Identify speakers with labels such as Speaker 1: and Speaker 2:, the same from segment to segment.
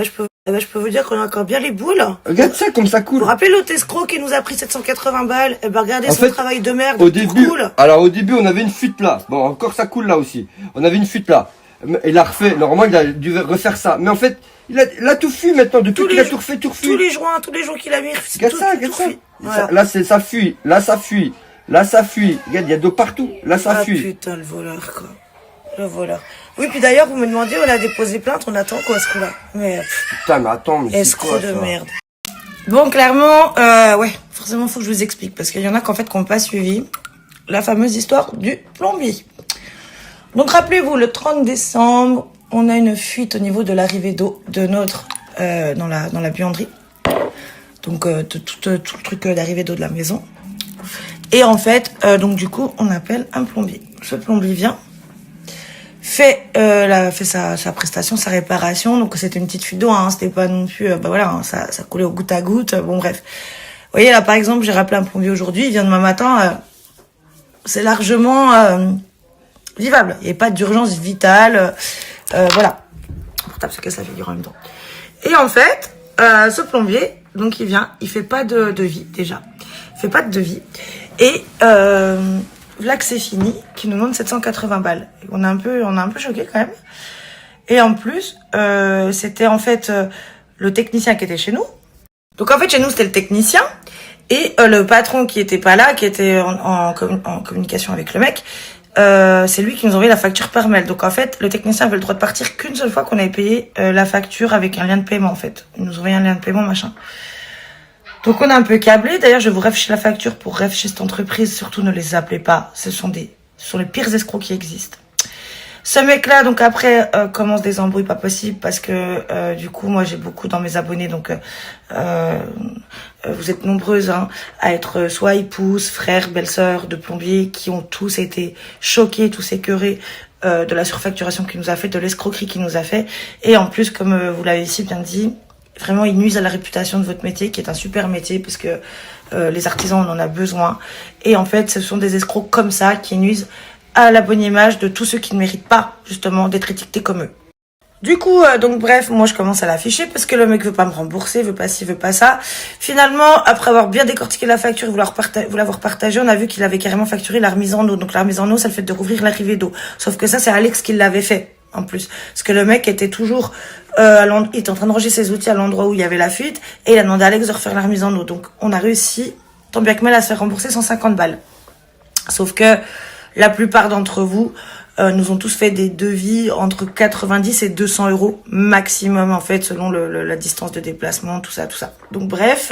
Speaker 1: Je peux vous dire qu'on a encore bien les boules.
Speaker 2: Regarde ça, comme ça coule.
Speaker 1: Vous vous rappelez l'autre escroc qui nous a pris 780 balles? Eh ben regardez son travail de merde.
Speaker 2: Au début,
Speaker 1: cool.
Speaker 2: alors au début, on avait une fuite là. Bon, encore ça coule là aussi. On avait une fuite là. Il a refait. Normalement, il a dû refaire ça. Mais en fait, il a tout fui maintenant. Depuis qu'il a tout refait, tout refait.
Speaker 1: Tous les jours qu'il a mis.
Speaker 2: Regarde ça, regarde ça. Voilà. Là, ça fuit. Là, ça fuit. Là, ça fuit. Regarde, il y a d'eau partout. Là, ça fuit.
Speaker 1: Putain, le voleur, quoi. Le voleur. Oui, puis d'ailleurs, vous me demandiez, on a déposé plainte, on attend quoi, ce coup-là? Mais,
Speaker 2: putain, mais attends, mais
Speaker 1: c'est quoi, de merde. Bon, clairement, ouais, forcément, faut que je vous explique, parce qu'il y en a qu'en fait, qui n'ont pas suivi la fameuse histoire du plombier. Donc, rappelez-vous, le 30 décembre, on a une fuite au niveau de l'arrivée d'eau de notre, dans la buanderie. Donc, tout le truc d'arrivée d'eau de la maison. Et en fait, donc, du coup, on appelle un plombier. Ce plombier vient, fait sa prestation, sa réparation. Donc c'était une petite fuite d'eau, hein, c'était pas non plus, bah voilà, hein, ça coulait au goutte à goutte. Bon bref, vous voyez là par exemple, j'ai rappelé un plombier aujourd'hui, il vient demain matin, c'est largement vivable. Il n'y a pas d'urgence vitale, voilà. Portable, c'est que ça figure en même temps. Et en fait, ce plombier, donc il vient, il fait pas de devis déjà, il fait pas de devis et là que c'est fini, qui nous demande 780 balles. On a un peu choqué quand même. Et en plus, c'était en fait le technicien qui était chez nous. Donc en fait, chez nous, c'était le technicien. Et le patron qui était pas là, qui était en communication avec le mec, c'est lui qui nous envoyait la facture par mail. Donc en fait, le technicien avait le droit de partir qu'une seule fois qu'on avait payé la facture avec un lien de paiement en fait. Il nous envoyait un lien de paiement, machin. Donc on a un peu câblé. D'ailleurs, je vais vous réfléchir la facture pour réfléchir cette entreprise. Surtout, ne les appelez pas. Ce sont les pires escrocs qui existent. Ce mec-là, donc après, commence des embrouilles pas possibles parce que du coup, moi, j'ai beaucoup dans mes abonnés. Donc, vous êtes nombreuses hein, à être soit épouses, frères, belles-sœurs de plombiers qui ont tous été choqués, tous écœurés de la surfacturation qu'il nous a fait, de l'escroquerie qu'il nous a fait. Et en plus, comme vous l'avez si bien dit, vraiment, ils nuisent à la réputation de votre métier, qui est un super métier, parce que les artisans, on en a besoin. Et en fait, ce sont des escrocs comme ça qui nuisent à la bonne image de tous ceux qui ne méritent pas, justement, d'être étiquetés comme eux. Du coup, donc bref, moi je commence à l'afficher parce que le mec veut pas me rembourser, veut pas ci, veut pas ça. Finalement, après avoir bien décortiqué la facture, vous l'avoir partagé, on a vu qu'il avait carrément facturé la remise en eau. Donc la remise en eau, c'est le fait de rouvrir l'arrivée d'eau. Sauf que ça, c'est Alex qui l'avait fait. En plus, parce que le mec était toujours il était en train de ranger ses outils à l'endroit où il y avait la fuite et il a demandé à Alex de refaire la remise en eau. Donc on a réussi, tant bien que mal, à se faire rembourser 150 balles. Sauf que la plupart d'entre vous nous ont tous fait des devis entre 90 et 200 euros maximum en fait, selon la distance de déplacement, tout ça. Donc bref,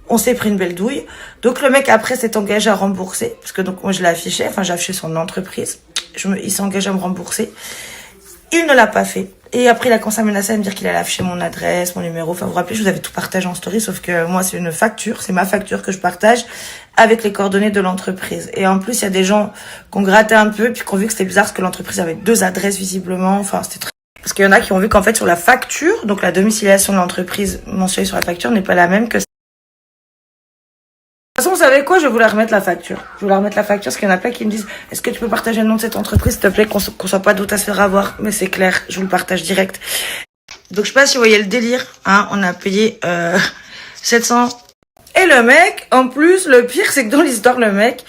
Speaker 1: on s'est pris une belle douille. Donc le mec après s'est engagé à rembourser, parce que donc moi je l'ai affiché, enfin j'ai affiché son entreprise. Il s'est engagé à me rembourser. Il ne l'a pas fait. Et après, il a commencé à menacer, à me dire qu'il allait afficher mon adresse, mon numéro. Enfin, vous vous rappelez, je vous avais tout partagé en story, sauf que moi, c'est une facture, c'est ma facture que je partage avec les coordonnées de l'entreprise. Et en plus, il y a des gens qui ont gratté un peu, puis qui ont vu que c'était bizarre, parce que l'entreprise avait 2 adresses, visiblement. Enfin, c'était très... Parce qu'il y en a qui ont vu qu'en fait, sur la facture, donc la domiciliation de l'entreprise mentionnée sur la facture n'est pas la même que... De toute façon, vous savez quoi? Je vais vous la remettre la facture. Je vais vous la remettre la facture parce qu'il y en a plein qui me disent est-ce que tu peux partager le nom de cette entreprise, s'il te plaît, qu'on soit pas d'autres à se faire avoir. Mais c'est clair, je vous le partage direct. Donc, je sais pas si vous voyez le délire. Hein, on a payé 700. Et le mec, en plus, le pire, c'est que dans l'histoire, le mec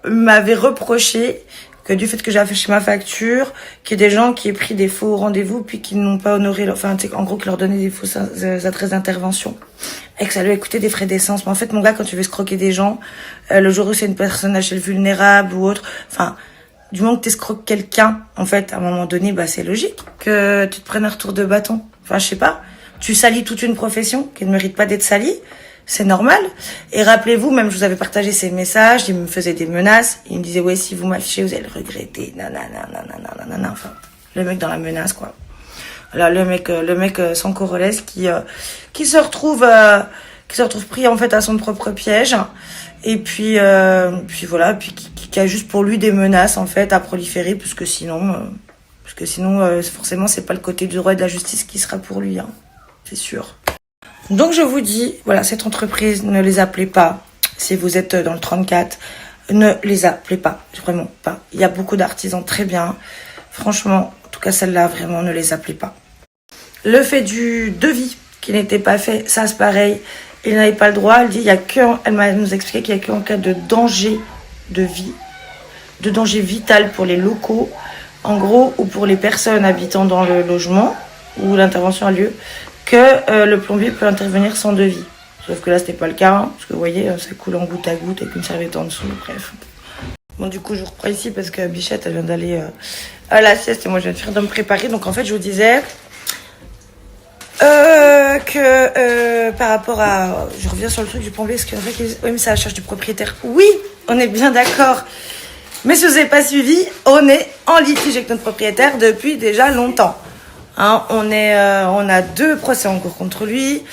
Speaker 1: m'avait reproché que du fait que j'ai affiché ma facture, qu'il y ait des gens qui aient pris des faux rendez-vous puis qui n'ont pas honoré, enfin, en gros, qui leur donnaient des fausses adresses d'intervention. Et que ça lui a coûté des frais d'essence. Mais en fait, mon gars, quand tu veux escroquer des gens, le jour où c'est une personne âgée vulnérable ou autre, enfin, du moment que t'escroques quelqu'un, en fait, à un moment donné, bah, c'est logique que tu te prennes un retour de bâton. Enfin, je sais pas. Tu salis toute une profession qui ne mérite pas d'être salie. C'est normal. Et rappelez-vous, même je vous avais partagé ces messages, il me faisait des menaces. Il me disait, ouais, si vous m'affichez, vous allez le regretter. Nanana. Enfin, le mec dans la menace, quoi. Là, le mec sans corollaire qui se retrouve pris en fait à son propre piège. Et puis voilà, puis qui a juste pour lui des menaces en fait à proliférer, puisque sinon forcément c'est pas le côté du droit et de la justice qui sera pour lui, hein, c'est sûr. Donc je vous dis, voilà, cette entreprise, ne les appelez pas. Si vous êtes dans le 34, ne les appelez pas, vraiment pas. Il y a beaucoup d'artisans très bien. Franchement, en tout cas celle-là, vraiment, ne les appelez pas. Le fait du devis qui n'était pas fait, ça c'est pareil. Il n'avait pas le droit. Elle dit, il y a que, elle nous expliqué qu'il y a qu'en cas de danger de vie, de danger vital pour les locaux, en gros, ou pour les personnes habitant dans le logement où l'intervention a lieu, que le plombier peut intervenir sans devis. Sauf que là, c'était pas le cas, hein, parce que vous voyez, ça coule en goutte à goutte avec une serviette en dessous, bref. Bon, du coup, je vous reprends ici parce que Bichette, elle vient d'aller à la sieste et moi, je viens de faire de me préparer. Donc, en fait, je vous disais par rapport à... Je reviens sur le truc du plombier, parce qu'il y en a qui disent, oui, mais c'est à la charge du propriétaire. Oui, on est bien d'accord. Mais si vous n'avez pas suivi, on est en litige avec notre propriétaire depuis déjà longtemps. Hein, on a 2 procès en cours contre lui.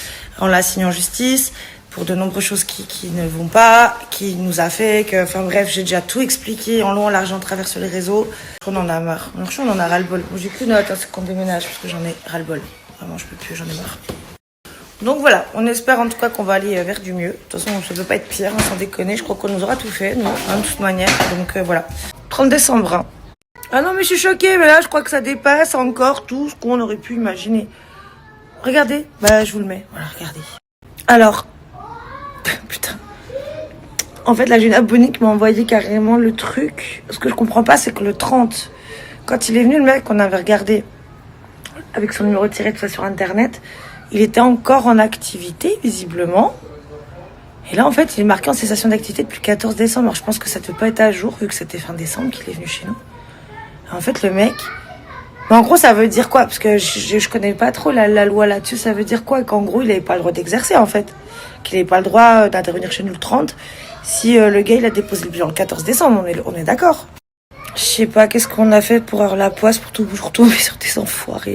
Speaker 1: On l'a signé en justice pour de nombreuses choses qui ne vont pas, qui nous a fait que... Enfin bref, j'ai déjà tout expliqué en long, en large, en travers sur les réseaux. On en a marre. Franchement, on en a ras-le-bol. J'ai plus de notes à ce qu'on déménage parce que j'en ai ras-le-bol. Vraiment, je peux plus, j'en ai marre. Donc voilà, on espère en tout cas qu'on va aller vers du mieux. De toute façon, ça ne peut pas être pire, hein, sans déconner. Je crois qu'on nous aura tout fait, nous, hein, de toute manière. Donc voilà. 30 décembre. Hein. Ah non, mais je suis choquée, mais là, je crois que ça dépasse encore tout ce qu'on aurait pu imaginer. Regardez, bah je vous le mets. Voilà, regardez. Alors, putain. En fait, là, j'ai une abonnée qui m'a envoyé carrément le truc. Ce que je comprends pas, c'est que le 30, quand il est venu, le mec qu'on avait regardé avec son numéro tiré de fois sur Internet, il était encore en activité, visiblement. Et là, en fait, il est marqué en cessation d'activité depuis le 14 décembre. Alors, je pense que ça ne peut pas être à jour, vu que c'était fin décembre qu'il est venu chez nous. En fait, le mec... Mais en gros, ça veut dire quoi? Parce que je connais pas trop la loi là-dessus. Ça veut dire quoi? Qu'en gros, il n'avait pas le droit d'exercer, en fait. Qu'il n'avait pas le droit d'intervenir chez nous le 30. Si le gars, il a déposé le bilan le 14 décembre, on est d'accord. Je sais pas, qu'est-ce qu'on a fait pour avoir la poisse pour tout tomber sur des enfoirés.